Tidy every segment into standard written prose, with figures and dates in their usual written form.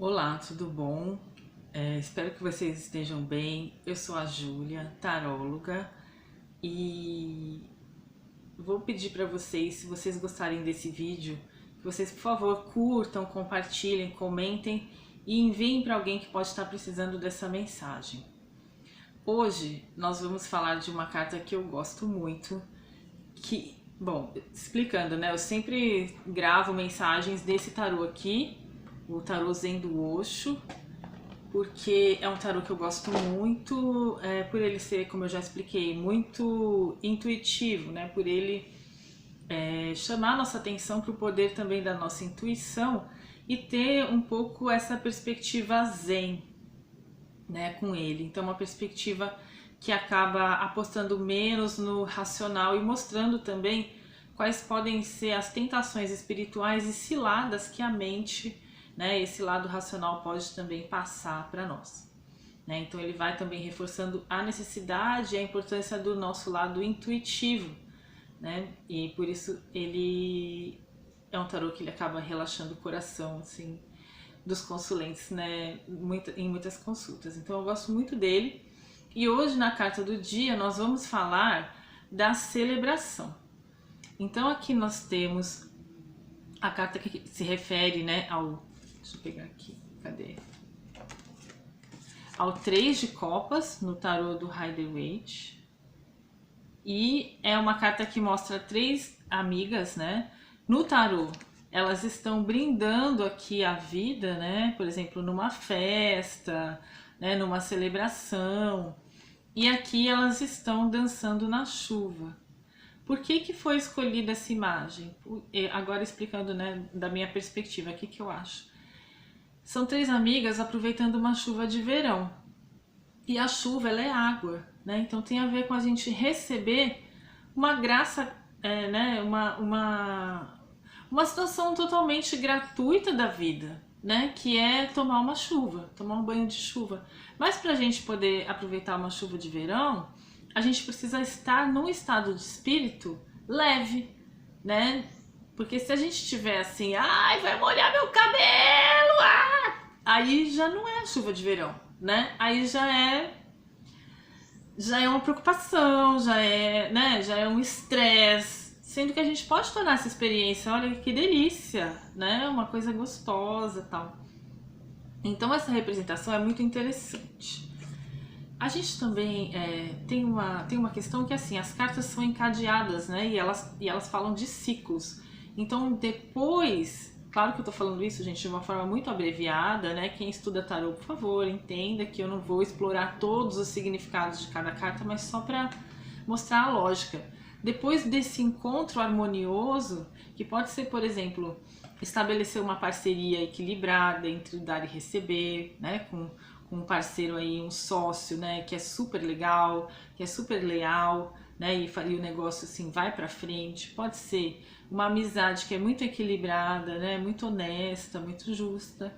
Olá, tudo bom? Espero que vocês estejam bem. Eu sou a Júlia, taróloga, e vou pedir para vocês, se vocês gostarem desse vídeo, que vocês, por favor, curtam, compartilhem, comentem e enviem para alguém que pode estar precisando dessa mensagem. Hoje nós vamos falar de uma carta que eu gosto muito, bom, explicando, né? Eu sempre gravo mensagens desse tarô aqui, o tarô Zen do Osho, porque é um tarô que eu gosto muito, por ele ser, como eu já expliquei, muito intuitivo, né? Por ele chamar nossa atenção para o poder também da nossa intuição e ter um pouco essa perspectiva zen, né, com ele. Então, uma perspectiva que acaba apostando menos no racional e mostrando também quais podem ser as tentações espirituais e ciladas que a mente, né, esse lado racional pode também passar para nós. Né? Então ele vai também reforçando a necessidade e a importância do nosso lado intuitivo, né? E por isso ele é um tarô que ele acaba relaxando o coração, assim, dos consulentes, né, em muitas consultas. Então eu gosto muito dele. E hoje na carta do dia nós vamos falar da celebração. Então aqui nós temos a carta que se refere, né, ao... Deixa eu pegar aqui, cadê? Ao 3 de copas no tarô do Rider-Waite. E é uma carta que mostra 3 amigas, né? No tarô, elas estão brindando aqui a vida, né? Por exemplo, numa festa, né? Numa celebração. E aqui elas estão dançando na chuva. Por que foi escolhida essa imagem? Agora explicando, né, da minha perspectiva, o que eu acho. São 3 amigas aproveitando uma chuva de verão. E a chuva, ela é água, né? Então tem a ver com a gente receber uma graça, né? Uma situação totalmente gratuita da vida, né? Que é tomar uma chuva, tomar um banho de chuva. Mas para a gente poder aproveitar uma chuva de verão, a gente precisa estar num estado de espírito leve, né? Porque se a gente tiver assim, ai, vai molhar meu cabelo, aí já não é chuva de verão, né? Aí já é uma preocupação, né? Já é um estresse, sendo que a gente pode tornar essa experiência, olha que delícia, né? Uma coisa gostosa, tal. Então essa representação é muito interessante. A gente também tem uma questão que, assim, as cartas são encadeadas, né? E elas falam de ciclos. Então, depois, claro que eu tô falando isso, gente, de uma forma muito abreviada, né? Quem estuda tarô, por favor, entenda que eu não vou explorar todos os significados de cada carta, mas só para mostrar a lógica. Depois desse encontro harmonioso, que pode ser, por exemplo, estabelecer uma parceria equilibrada entre dar e receber, né? Com um parceiro aí, um sócio, né, que é super legal, que é super leal, né, e o negócio assim vai para frente. Pode ser uma amizade que é muito equilibrada, né, muito honesta, muito justa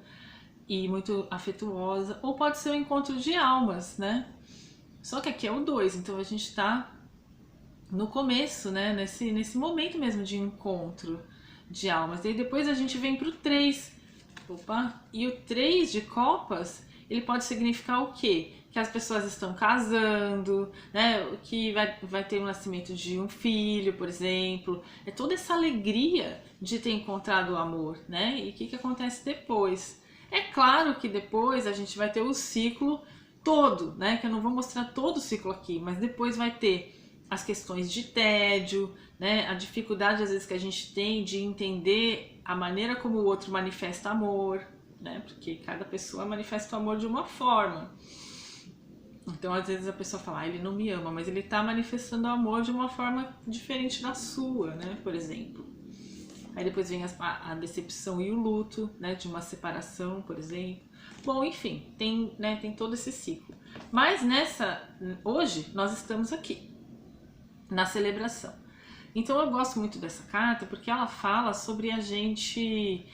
e muito afetuosa, ou pode ser um encontro de almas, né? Só que aqui é o 2, então a gente tá no começo, né, nesse momento mesmo de encontro de almas. E depois a gente vem pro 3. Opa, e o 3 de copas, ele pode significar o quê? Que as pessoas estão casando, né? Que vai ter o nascimento de um filho, por exemplo. É toda essa alegria de ter encontrado o amor, né? E o que acontece depois? É claro que depois a gente vai ter o ciclo todo, né? Que eu não vou mostrar todo o ciclo aqui, mas depois vai ter as questões de tédio, né? A dificuldade às vezes que a gente tem de entender a maneira como o outro manifesta amor, né? Porque cada pessoa manifesta o amor de uma forma. Então, às vezes a pessoa fala, ele não me ama, mas ele está manifestando o amor de uma forma diferente da sua, né? Por exemplo. Aí depois vem a decepção e o luto, né? De uma separação, por exemplo. Bom, enfim, tem todo esse ciclo. Mas hoje nós estamos aqui, na celebração. Então eu gosto muito dessa carta porque ela fala sobre a gente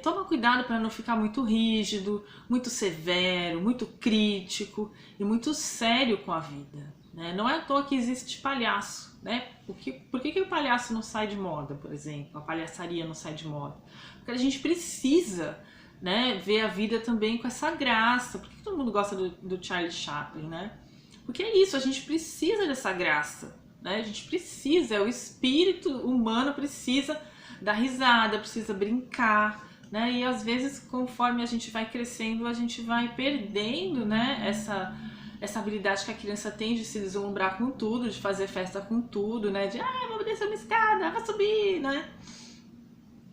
tomar cuidado para não ficar muito rígido, muito severo, muito crítico e muito sério com a vida, né? Não é à toa que existe palhaço, né? Por que o palhaço não sai de moda, por exemplo? A palhaçaria não sai de moda? Porque a gente precisa né, ver a vida também com essa graça. Por que todo mundo gosta do Charlie Chaplin, né? Porque é isso, a gente precisa dessa graça, né? A gente precisa, o espírito humano precisa dar risada, precisa brincar, né? E às vezes, conforme a gente vai crescendo, a gente vai perdendo, né, essa habilidade que a criança tem de se deslumbrar com tudo, de fazer festa com tudo, né? De, vou descer uma escada, vou subir, né?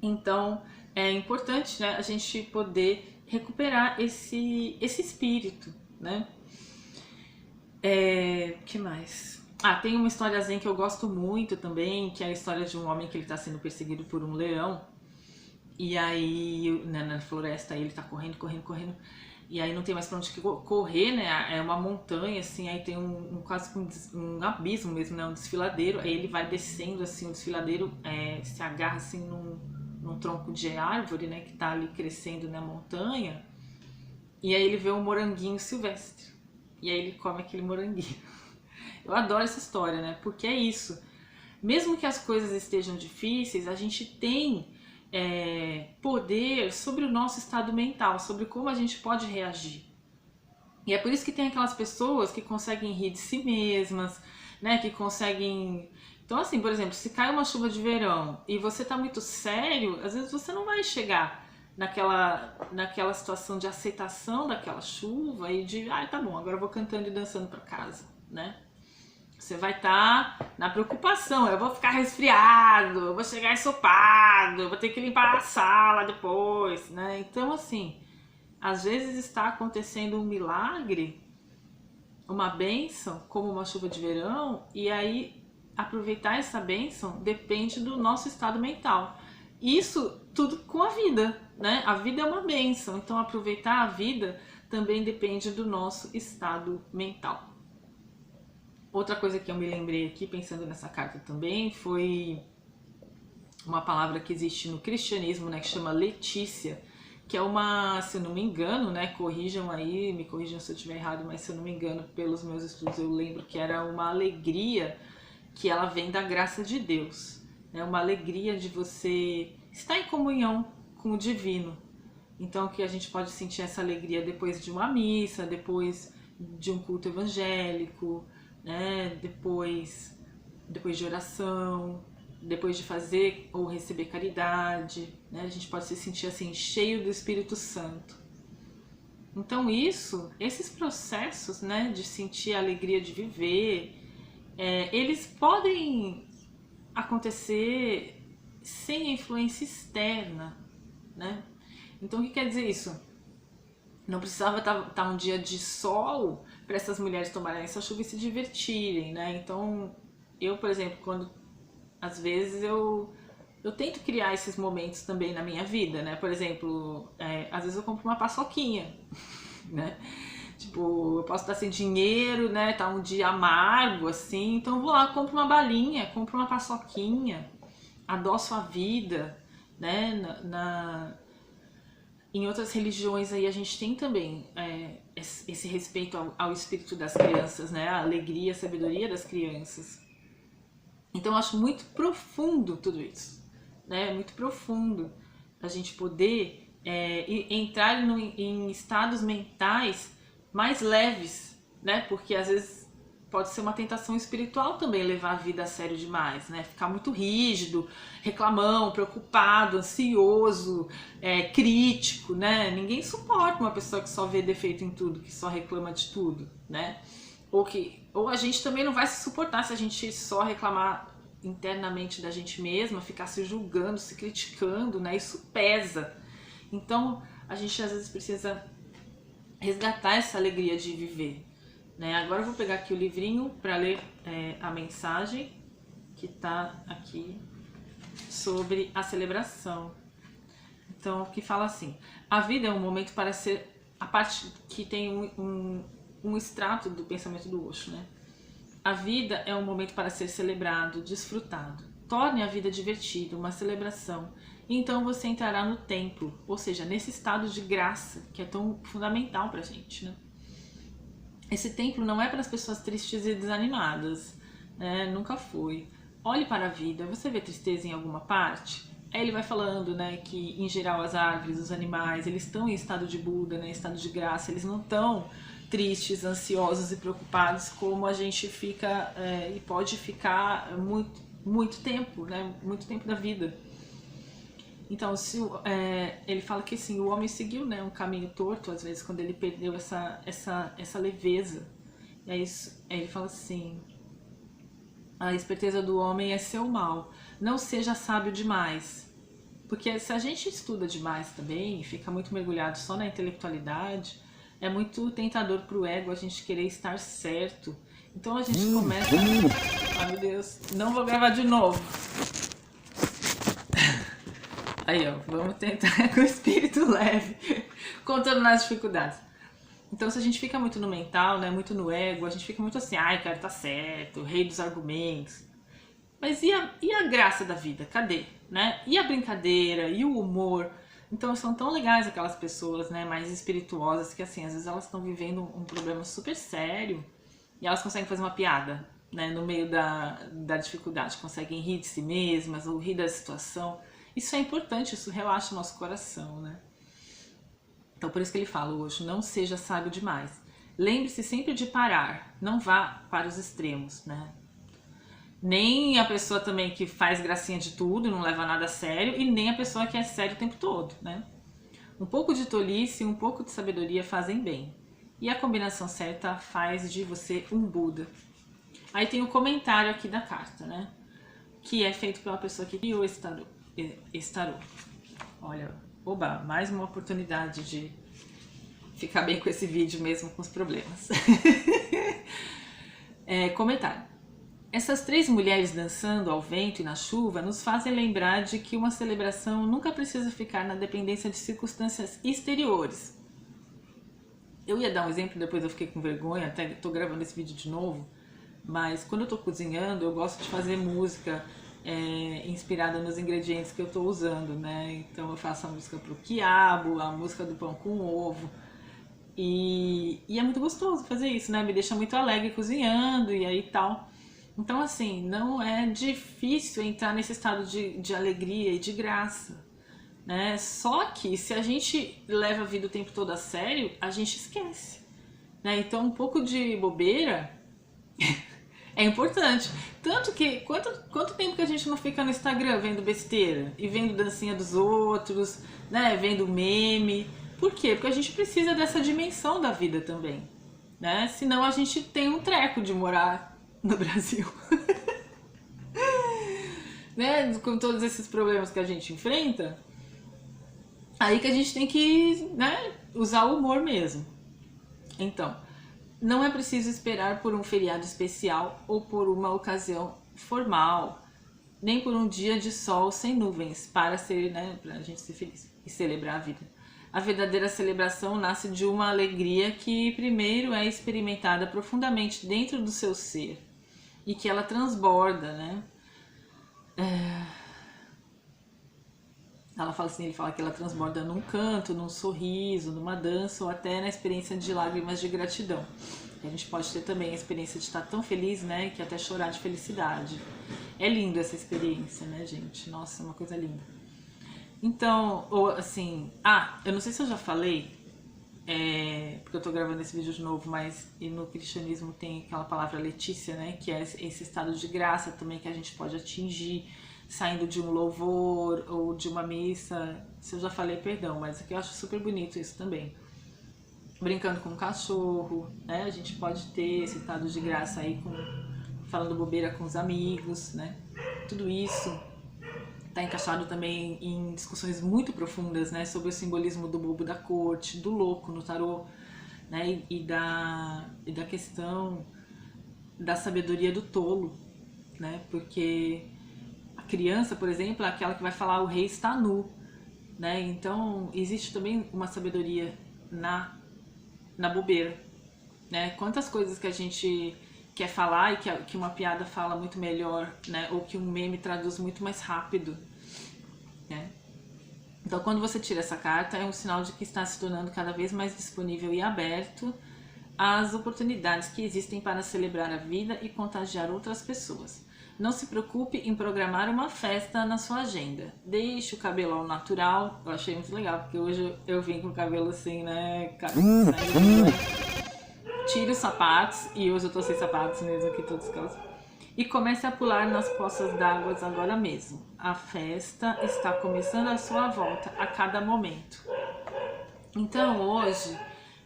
Então, é importante, né, a gente poder recuperar esse espírito, né? Que mais? Tem uma historiazinha que eu gosto muito também, que é a história de um homem que ele está sendo perseguido por um leão. E aí, né, na floresta, ele tá correndo, correndo, correndo. E aí não tem mais pra onde correr, né? É uma montanha, assim, aí tem quase um abismo mesmo, né? Um desfiladeiro. Aí ele vai descendo, assim, o desfiladeiro se agarra, assim, num tronco de árvore, né? Que tá ali crescendo na montanha. E aí ele vê um moranguinho silvestre. E aí ele come aquele moranguinho. Eu adoro essa história, né? Porque é isso. Mesmo que as coisas estejam difíceis, a gente tem poder sobre o nosso estado mental, sobre como a gente pode reagir. E é por isso que tem aquelas pessoas que conseguem rir de si mesmas, né? Que conseguem... Então, assim, por exemplo, se cai uma chuva de verão e você tá muito sério, às vezes você não vai chegar naquela situação de aceitação daquela chuva e de, tá bom, agora eu vou cantando e dançando para casa, né? Você vai estar na preocupação, eu vou ficar resfriado, eu vou chegar ensopado, eu vou ter que limpar a sala depois, né? Então, assim, às vezes está acontecendo um milagre, uma bênção, como uma chuva de verão, e aí aproveitar essa bênção depende do nosso estado mental. Isso tudo com a vida, né? A vida é uma bênção, então aproveitar a vida também depende do nosso estado mental. Outra coisa que eu me lembrei aqui, pensando nessa carta também, foi uma palavra que existe no cristianismo, né, que chama Letícia, que é uma, se eu não me engano, né, corrijam aí, me corrijam se eu estiver errado, mas se eu não me engano, pelos meus estudos eu lembro que era uma alegria que ela vem da graça de Deus, né, uma alegria de você estar em comunhão com o divino. Então que a gente pode sentir essa alegria depois de uma missa, depois de um culto evangélico, né, depois de oração, depois de fazer ou receber caridade, né, a gente pode se sentir assim cheio do Espírito Santo. Então esses processos, né, de sentir a alegria de viver, eles podem acontecer sem influência externa, né? Então o que quer dizer isso? Não precisava estar um dia de sol para essas mulheres tomarem essa chuva e se divertirem, né? Então, eu, por exemplo, às vezes eu tento criar esses momentos também na minha vida, né? Por exemplo, às vezes eu compro uma paçoquinha, né? Tipo, eu posso estar sem dinheiro, né? Tá um dia amargo, assim, então eu vou lá, compro uma balinha, compro uma paçoquinha, adoço a vida, né? Em outras religiões aí a gente tem também esse respeito ao espírito das crianças, né? A alegria, a sabedoria das crianças. Então eu acho muito profundo tudo isso, né? Muito profundo a gente poder entrar em estados mentais mais leves, né? Porque às vezes pode ser uma tentação espiritual também levar a vida a sério demais, né? Ficar muito rígido, reclamão, preocupado, ansioso, crítico, né? Ninguém suporta uma pessoa que só vê defeito em tudo, que só reclama de tudo, né? Ou a gente também não vai se suportar se a gente só reclamar internamente da gente mesma, ficar se julgando, se criticando, né? Isso pesa. Então a gente às vezes precisa resgatar essa alegria de viver, né? Agora eu vou pegar aqui o livrinho para ler a mensagem que está aqui sobre a celebração. Então, que fala assim: a vida é um momento para ser... A parte que tem um extrato do pensamento do Osho, né? A vida é um momento para ser celebrado, desfrutado. Torne a vida divertida, uma celebração. E então você entrará no templo, ou seja, nesse estado de graça que é tão fundamental para a gente, né? Esse templo não é para as pessoas tristes e desanimadas, né? Nunca foi. Olhe para a vida. Você vê tristeza em alguma parte? Aí ele vai falando, né, que em geral as árvores, os animais, eles estão em estado de Buda, né, em estado de graça, eles não estão tristes, ansiosos e preocupados como a gente fica e pode ficar muito tempo, né, muito tempo da vida. Então, ele fala que assim, o homem seguiu, né, um caminho torto, às vezes, quando ele perdeu essa leveza. Aí ele fala assim: a esperteza do homem é seu mal, não seja sábio demais. Porque se a gente estuda demais também e fica muito mergulhado só na intelectualidade, é muito tentador para o ego a gente querer estar certo. Então a gente começa... Ai meu Deus, não vou gravar de novo. Aí ó, vamos tentar com o espírito leve, contando nas dificuldades. Então se a gente fica muito no mental, né, muito no ego, a gente fica muito assim, ai cara, tá certo, rei dos argumentos. Mas e a graça da vida? Cadê? Né? E a brincadeira? E o humor? Então são tão legais aquelas pessoas, né, mais espirituosas que assim, às vezes elas estão vivendo um problema super sério e elas conseguem fazer uma piada, né, no meio da dificuldade, conseguem rir de si mesmas ou rir da situação. Isso é importante, isso relaxa o nosso coração, né? Então por isso que ele fala, Osho, não seja sábio demais. Lembre-se sempre de parar, não vá para os extremos, né? Nem a pessoa também que faz gracinha de tudo, não leva nada a sério, e nem a pessoa que é séria o tempo todo, né? Um pouco de tolice e um pouco de sabedoria fazem bem. E a combinação certa faz de você um Buda. Aí tem o comentário aqui da carta, né? Que é feito pela pessoa que criou esse tarô. Olha, oba, mais uma oportunidade de ficar bem com esse vídeo mesmo com os problemas. Comentário. Essas três mulheres dançando ao vento e na chuva nos fazem lembrar de que uma celebração nunca precisa ficar na dependência de circunstâncias exteriores. Eu ia dar um exemplo, depois eu fiquei com vergonha, até estou gravando esse vídeo de novo, mas quando eu estou cozinhando eu gosto de fazer música inspirada nos ingredientes que eu estou usando, né? Então eu faço a música pro quiabo, a música do pão com ovo, e é muito gostoso fazer isso, né? Me deixa muito alegre cozinhando e aí tal. Então, assim, não é difícil entrar nesse estado de alegria e de graça, né? Só que se a gente leva a vida o tempo todo a sério, a gente esquece, né? Então, um pouco de bobeira é importante. Tanto que, quanto tempo que a gente não fica no Instagram vendo besteira e vendo dancinha dos outros, né? Vendo meme. Por quê? Porque a gente precisa dessa dimensão da vida também, né? Senão a gente tem um treco de morar no Brasil. Né? Com todos esses problemas que a gente enfrenta, aí que a gente tem que, né, usar o humor mesmo. Então, não é preciso esperar por um feriado especial ou por uma ocasião formal, nem por um dia de sol sem nuvens para ser, né, pra gente ser feliz e celebrar a vida. A verdadeira celebração nasce de uma alegria que primeiro é experimentada profundamente dentro do seu ser e que ela transborda, né? Ela fala assim, ele fala que ela transborda num canto, num sorriso, numa dança ou até na experiência de lágrimas de gratidão. E a gente pode ter também a experiência de estar tão feliz, né, que até chorar de felicidade. É lindo essa experiência, né, gente? Nossa, é uma coisa linda. Então, ou assim, eu não sei se eu já falei, porque eu tô gravando esse vídeo de novo, mas e no cristianismo tem aquela palavra Letícia, né, que é esse estado de graça também que a gente pode atingir saindo de um louvor ou de uma missa. Se eu já falei, perdão, mas aqui eu acho super bonito isso também. Brincando com um cachorro, né, a gente pode ter esse estado de graça aí falando bobeira com os amigos, né, tudo isso está encaixado também em discussões muito profundas, né, sobre o simbolismo do bobo da corte, do louco no tarô, né, e da questão da sabedoria do tolo, né, porque a criança, por exemplo, é aquela que vai falar o rei está nu, né, então existe também uma sabedoria na bobeira, né, quantas coisas que a gente quer falar e que uma piada fala muito melhor, né? Ou que um meme traduz muito mais rápido, né? Então, quando você tira essa carta, é um sinal de que está se tornando cada vez mais disponível e aberto às oportunidades que existem para celebrar a vida e contagiar outras pessoas. Não se preocupe em programar uma festa na sua agenda. Deixe o cabelo ao natural. Eu achei muito legal, porque hoje eu vim com o cabelo assim, né? Tire os sapatos, e hoje eu tô sem sapatos mesmo aqui, todos calços. E comece a pular nas poças d'água agora mesmo. A festa está começando à sua volta a cada momento. Então hoje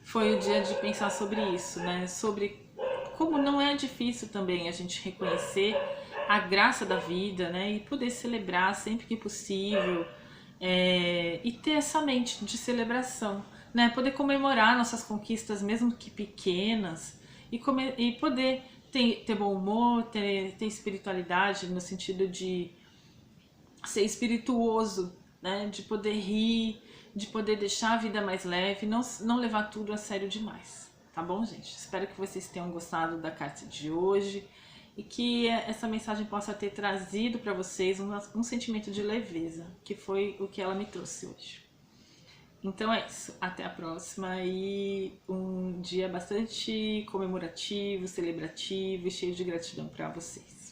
foi o dia de pensar sobre isso, né? Sobre como não é difícil também a gente reconhecer a graça da vida, né? E poder celebrar sempre que possível, e ter essa mente de celebração, né? Poder comemorar nossas conquistas, mesmo que pequenas, e poder ter bom humor, ter espiritualidade no sentido de ser espirituoso, né? De poder rir, de poder deixar a vida mais leve, não levar tudo a sério demais. Tá bom, gente? Espero que vocês tenham gostado da carta de hoje e que essa mensagem possa ter trazido para vocês um sentimento de leveza, que foi o que ela me trouxe hoje. Então é isso, até a próxima e um dia bastante comemorativo, celebrativo e cheio de gratidão para vocês.